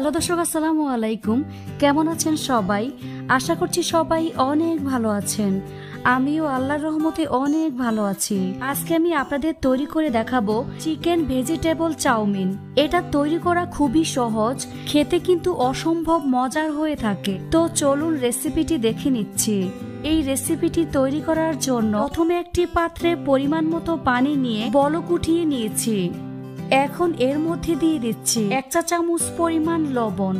Hello দর্শক, আসসালামু আলাইকুম। কেমন আছেন সবাই? আশা করছি সবাই অনেক ভালো আছেন। আমিও আল্লাহর রহমতে অনেক ভালো আছি। আজকে আমি আপনাদের তৈরি করে দেখাবো চিকেন ভেজিটেবল চাউমিন। এটা তৈরি করা খুবই সহজ, খেতে কিন্তু অসম্ভব মজার হয়ে থাকে। তো চলুন রেসিপিটি দেখে নিচ্ছি। এই রেসিপিটি তৈরি করার জন্য প্রথমে একটি পাত্রে পরিমাণ মতো পানি নিয়ে বলক উঠিয়ে নিয়েছি। এখন এর মধ্যে দিয়ে দিচ্ছি 1 চা চামচ পরিমাণ লবণ।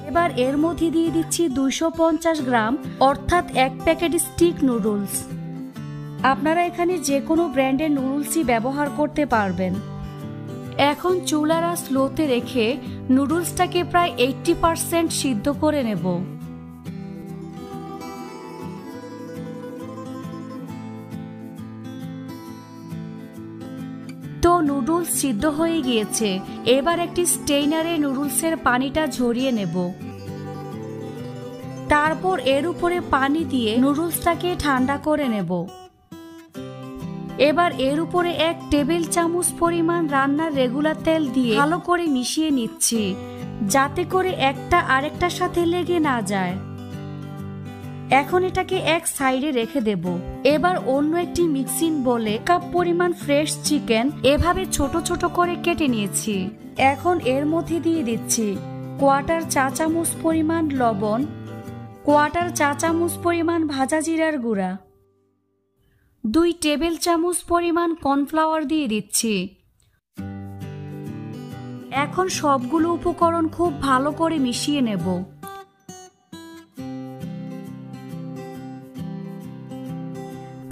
এবার এর মধ্যে দিয়ে দিচ্ছি 250 গ্রাম অর্থাৎ 1 প্যাকেট স্টিক নুডলস। আপনারা এখানে যে কোনো ব্র্যান্ডের নুডলসই ব্যবহার করতে পারবেন। এখন চুলার আঁচ স্লোতে রেখে নুডলসটাকে প্রায় 80% সিদ্ধ করে নেব। তো নুডলস সিদ্ধ হয়ে গিয়েছে। এবার একটি স্টেইনারে নুডলসের পানিটা ঝরিয়ে নেব। তারপর এর উপরে পানি দিয়ে নুডলসটাকে ঠান্ডা করে নেব। এবার এর উপরে 1 টেবিল চামচ পরিমাণ রান্নার রেগুলার তেল দিয়ে ভালো করে মিশিয়ে নিচ্ছি, যাতে করে একটা আরেকটার সাথে লেগে না যায়। এখন এটাকে এক সাইডে রেখে দেব। এবার অন্য একটি মিক্সিং বোলে কাপ পরিমাণ ফ্রেশ চিকেন এভাবে ছোট ছোট করে কেটে নিয়েছি। এখন এর মধ্যে দিয়ে দিচ্ছি 1/4 চা চামচ পরিমাণ লবণ, 1/4 চা চামচ পরিমাণ ভাজা জিরার গুঁড়া, 2 টেবিল চামচ পরিমাণ কর্নফ্লাওয়ার দিয়ে দিচ্ছি। এখন সবগুলো উপকরণ খুব ভালো করে মিশিয়ে নেব।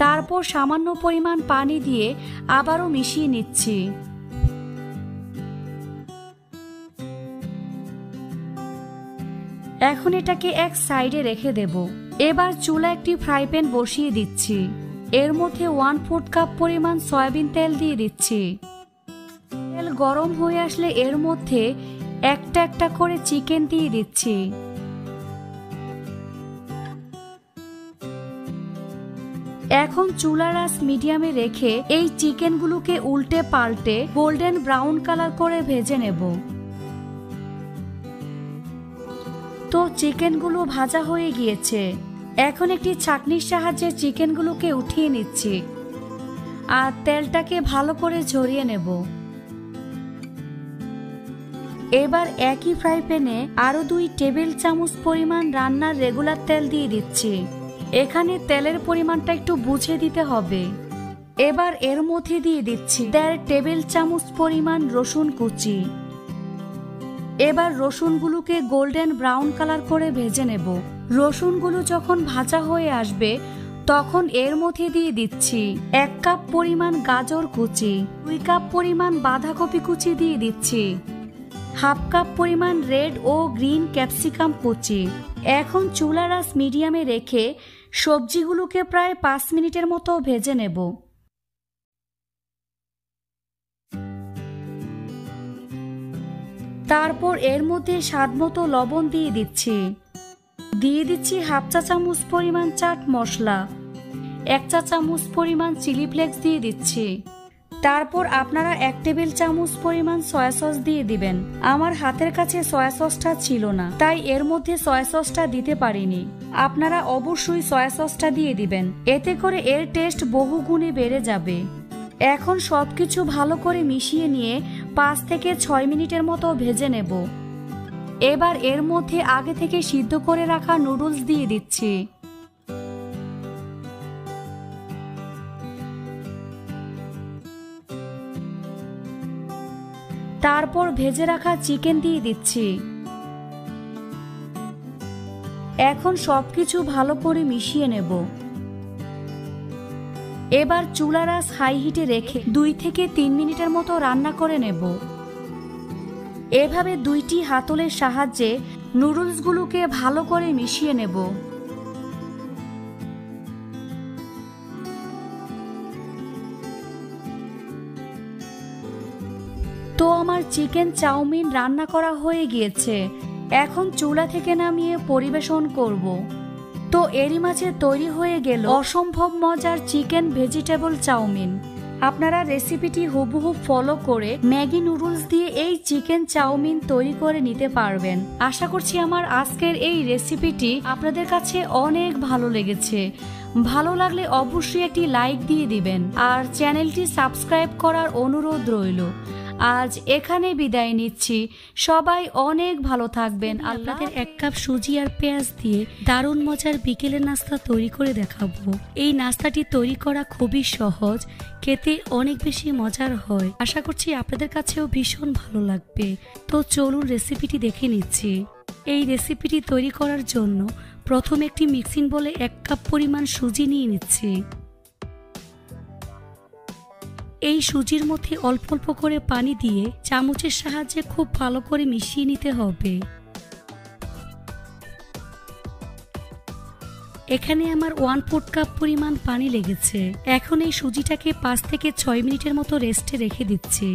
তারপর সামান্য পরিমাণ পানি দিয়ে আবারও মিশিয়ে নিচ্ছি। এখন এটাকে এক সাইডে রেখে দেব। এবার চুলা একটি ফ্রাই প্যান বসিয়ে দিচ্ছি। এর মধ্যে 1/4 কাপ পরিমাণ সয়াবিন তেল দিয়ে দিচ্ছি। তেল গরম হয়ে আসলে এর মধ্যে একটা একটা করে চিকেন দিয়ে দিচ্ছি। এখন চুলার আঁচ মিডিয়ামে রেখে এই চিকেনগুলোকে উল্টে পাল্টে গোল্ডেন ব্রাউন কালার করে ভেজে নেব। তো চিকেনগুলো ভাজা হয়ে গিয়েছে। এখন একটি ছাঁকনির সাহায্যে চিকেনগুলোকে উঠিয়ে নিচ্ছি আর তেলটাকে ভালো করে ঝরিয়ে নেব। এবার একই ফ্রাই প্যানে আরো 2 টেবিল চামচ পরিমাণ রান্নার রেগুলার তেল দিয়ে দিচ্ছি। এখানে তেলের পরিমাণটা একটু বুঝে দিতে হবে। এবার এর মধ্যে দিয়ে দিচ্ছি 1.5 টেবিল চামচ পরিমাণ রসুন কুচি। এবার রসুনগুলোকে গোল্ডেন ব্রাউন কালার করে ভেজে নেব। রসুনগুলো যখন ভাজা হয়ে আসবে তখন এর মধ্যে দিয়ে দিচ্ছি 1 কাপ পরিমাণ গাজর কুচি, 2 কাপ পরিমাণ বাঁধাকপি কুচি দিয়ে দিচ্ছি, 1/2 কাপ পরিমাণ রেড ও গ্রিন ক্যাপসিকাম কুচি। এখন চুলার আঁচ মিডিয়ামে রেখে সবজিগুলোকে প্রায় 5 মিনিটের মতো ভেজে নেব। তারপর এর মধ্যে স্বাদমতো লবণ দিয়ে দিচ্ছি। দিয়ে দিচ্ছি 1/2 চা চামচ পরিমাণ চাট মশলা, 1 চা চামচ পরিমাণ চিলি ফ্লেক্স দিয়ে দিচ্ছি। তারপর আপনারা 1 টেবিল চামচ পরিমাণ সয়া সস দিয়ে দিবেন। আমার হাতের কাছে সয়া সসটা ছিল না, তাই এর মধ্যে সয়া সসটা দিতে পারিনি। আপনারা অবশ্যই সয়া সসটা দিয়ে দিবেন, এতে করে এর টেস্ট বহুগুণে বেড়ে যাবে। এখন সবকিছু ভালো করে মিশিয়ে নিয়ে 5 থেকে 6 মিনিটের মতো ভেজে নেব। এবার এর মধ্যে আগে থেকে সিদ্ধ করে রাখা নুডলস দিয়ে দিচ্ছি। তারপর ভেজে রাখা চিকেন দিয়ে দিচ্ছি। এখন সবকিছু ভালো করে মিশিয়ে নেব। এবার চুলার আঁচ হাই হিটে রেখে 2 থেকে 3 মিনিটের মতো রান্না করে নেব। এভাবে 2টি হাতলের সাহায্যে নুডলসগুলোকে ভালো করে মিশিয়ে নেব। তো আমার চিকেন চাউমিন রান্না করা হয়ে গিয়েছে। এখন চুলা থেকে নামিয়ে পরিবেশন করব। তো এরই মাঝে তৈরি হয়ে গেল অসম্ভব মজার চিকেন ভেজিটেবল চাউমিন। আপনারা রেসিপিটি হুবহু ফলো করে ম্যাগি নুডলস দিয়ে এই চিকেন চাউমিন তৈরি করে নিতে পারবেন। আশা করছি আমার আজকের এই রেসিপিটি আপনাদের কাছে অনেক ভালো লেগেছে। ভালো লাগলে অবশ্যই একটি লাইক দিয়ে দিবেন আর চ্যানেলটি সাবস্ক্রাইব করার অনুরোধ রইল। আজ এখানে বিদায় নিচ্ছি। সবাই অনেক ভালো থাকবেন। আপনাদের 1 কাপ সুজি আর পেঁয়াজ দিয়ে দারুণ মজার বিকেলের নাস্তা তৈরি করে দেখাবো। এই নাস্তাটি তৈরি করা খুবই সহজ, খেতে অনেক বেশি মজার হয়। আশা করছি আপনাদের কাছেও ভীষণ ভালো লাগবে। তো চলুন রেসিপিটি দেখে নিচ্ছি। এই রেসিপিটি তৈরি করার জন্য প্রথমে একটি মিক্সিং বোলে 1 কাপ পরিমাণ সুজি নিয়ে নিচ্ছি। এই সুজির মধ্যে অল্প অল্প করে পানি দিয়ে চামচের সাহায্যে খুব ভালো করে মিশিয়ে নিতে হবে। এখানে আমার 1/4 কাপ পরিমাণ পানি লেগেছে। এখন এই সুজিটাকে 5 থেকে 6 মিনিটের মতো রেস্টে রেখে দিচ্ছি।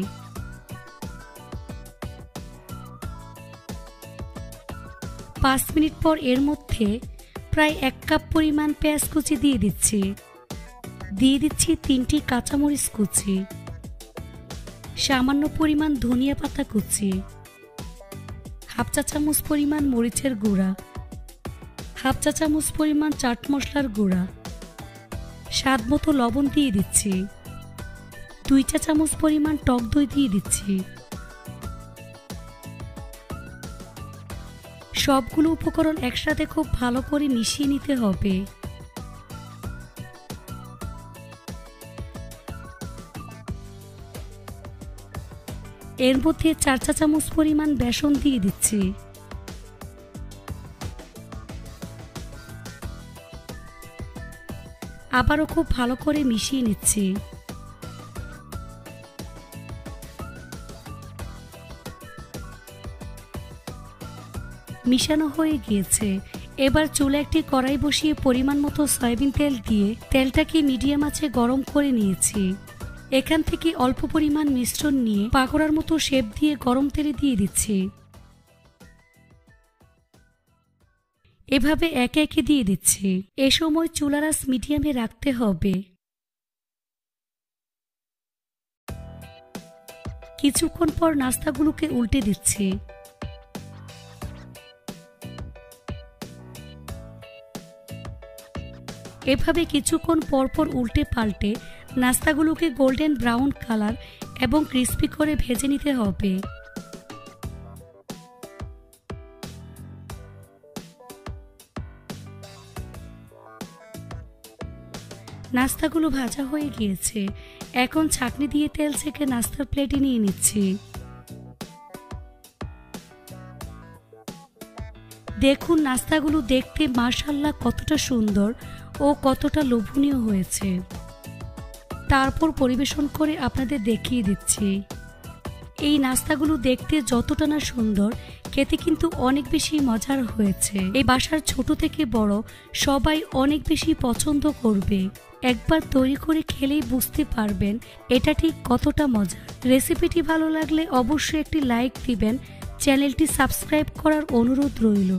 5 মিনিট পর এর মধ্যে প্রায় 1 কাপ পরিমাণ পেঁয়াজ কুচি দিয়ে দিচ্ছি। দিয়ে দিচ্ছি 3টি কাঁচামরিচ কুচি, সামান্য পরিমাণ ধনিয়া পাতা কুচি, হাফ চা চামচ পরিমাণ মরিচের গুঁড়া, হাফ চা চামচ পরিমাণ চাট মশলার গুঁড়া, স্বাদ মতো লবণ দিয়ে দিচ্ছি। 2 চা চামচ পরিমাণ টক দই দিয়ে দিচ্ছি। সবগুলো উপকরণ একসাথে খুব ভালো করে মিশিয়ে নিতে হবে। এর মধ্যে 4 চা চামচ পরিমাণ বেসন দিয়ে দিচ্ছি। আবারও খুব ভালো করে মিশিয়ে নিচ্ছি। মিশানো হয়ে গিয়েছে। এবার চুলে একটি কড়াই বসিয়ে পরিমাণ মতো সয়াবিন তেল দিয়ে তেলটাকে মিডিয়াম আঁচে গরম করে নিয়েছি। এখান থেকে অল্প পরিমাণ মিশ্রণ নিয়ে পাকোড়ার মতো শেপ দিয়ে গরম তেলে দিয়ে দিচ্ছি। এভাবে একে একে দিয়ে দিচ্ছি। এ সময় চুলার আঁচ মিডিয়ামে রাখতে হবে। কিছুক্ষণ পর নাস্তাগুলোকে উল্টে দিচ্ছি। এভাবে কিছুক্ষণ পরপর উল্টে পাল্টে নাস্তাগুলোকে গোল্ডেন ব্রাউন কালার এবং ক্রিস্পি করে ভেজে নিতে হবে। নাস্তাগুলো ভাজা হয়ে গিয়েছে। এখন ছাঁকনি দিয়ে তেল ছেঁকে নাস্তার প্লেটে নিয়ে নিচ্ছি। দেখুন নাস্তাগুলো দেখতে মাশাআল্লাহ কতটা সুন্দর ও কতটা লোভনীয় হয়েছে। তারপর পরিবেশন করে আপনাদের দেখিয়ে দিচ্ছি। এই নাস্তাগুলো দেখতে যতটা না সুন্দর, খেতে কিন্তু অনেক বেশি মজার হয়েছে। এই বাসার ছোট থেকে বড় সবাই অনেক বেশি পছন্দ করবে। একবার তৈরি করে খেলেই বুঝতে পারবেন এটা ঠিক কতটা মজা। রেসিপিটি ভালো লাগলে অবশ্যই একটি লাইক দিবেন। চ্যানেলটি সাবস্ক্রাইব করার অনুরোধ রইল।